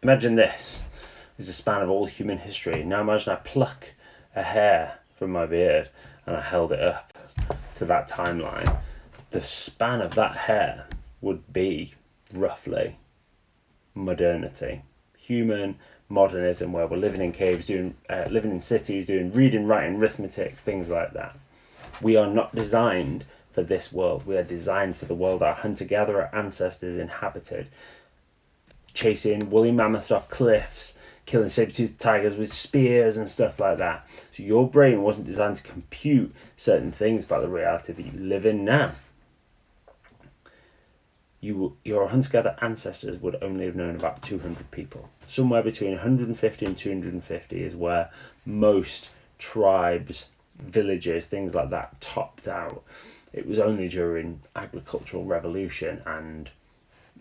Imagine this is the span of all human history. Now imagine I pluck a hair from my beard and I held it up to that timeline. The span of that hair would be roughly modernity, human modernism, where we're living in caves, living in cities, doing reading, writing, arithmetic, things like that. We are not designed for this world. We are designed for the world our hunter-gatherer ancestors inhabited, chasing woolly mammoths off cliffs, killing saber-toothed tigers with spears and stuff like that. So your brain wasn't designed to compute certain things about the reality that you live in now. Your hunter-gatherer ancestors would only have known about 200 people. Somewhere between 150 and 250 is where most tribes, villages, things like that topped out. It was only during agricultural revolution and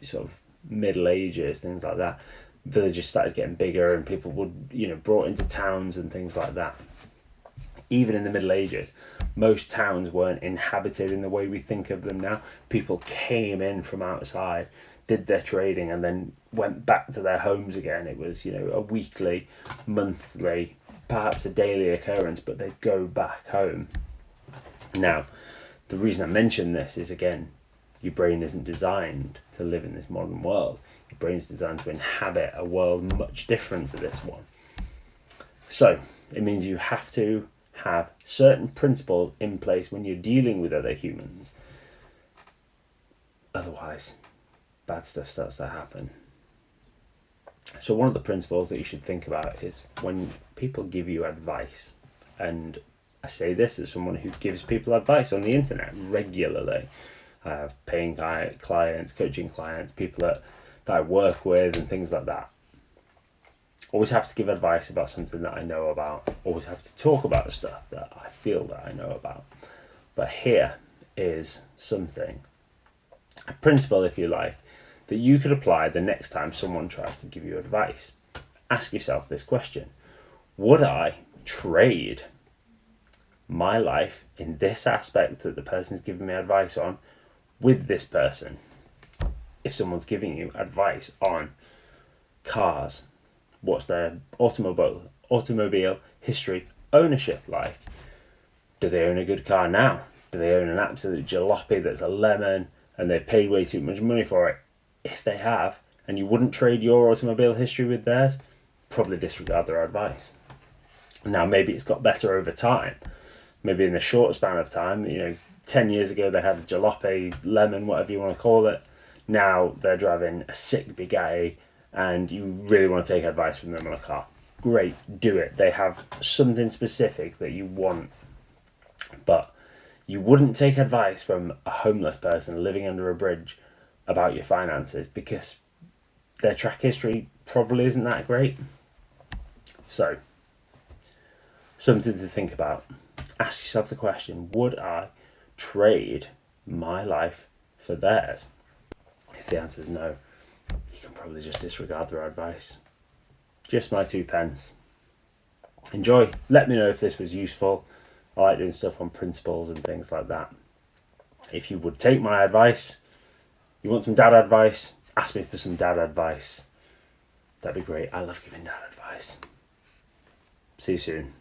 sort of Middle Ages, things like that, villages started getting bigger and people would, brought into towns and things like that. Even in the Middle Ages, most towns weren't inhabited in the way we think of them now. People came in from outside, did their trading, and then went back to their homes again. It was, a weekly, monthly, perhaps a daily occurrence, but they'd go back home. Now, the reason I mention this is, again, your brain isn't designed to live in this modern world. Your brain's designed to inhabit a world much different to this one. So, it means you have to have certain principles in place when you're dealing with other humans. Otherwise, bad stuff starts to happen. So one of the principles that you should think about is when people give you advice, and I say this as someone who gives people advice on the internet regularly. I have paying clients, coaching clients, people that I work with and things like that. Always have to give advice about something that I know about. Always have to talk about the stuff that I feel that I know about. But here is something, a principle if you like, that you could apply the next time someone tries to give you advice. Ask yourself this question: would I trade my life in this aspect that the person's giving me advice on with this person? If someone's giving you advice on cars, what's their automobile history ownership like? Do they own a good car now? Do they own an absolute jalopy that's a lemon and they've paid way too much money for it? If they have, and you wouldn't trade your automobile history with theirs, probably disregard their advice. Now, maybe it's got better over time. Maybe in the short span of time, 10 years ago they had a jalopy, lemon, whatever you want to call it. Now they're driving a sick Bugatti and you really want to take advice from them on a car. Great, do it. They have something specific that you want. But you wouldn't take advice from a homeless person living under a bridge about your finances because their track history probably isn't that great. So, something to think about. Ask yourself the question: would I trade my life for theirs? If the answer is no, you can probably just disregard their advice. Just my 2 pence. Enjoy. Let me know if this was useful. I like doing stuff on principles and things like that. If you would take my advice, you want some dad advice, ask me for some dad advice. That'd be great. I love giving dad advice. See you soon.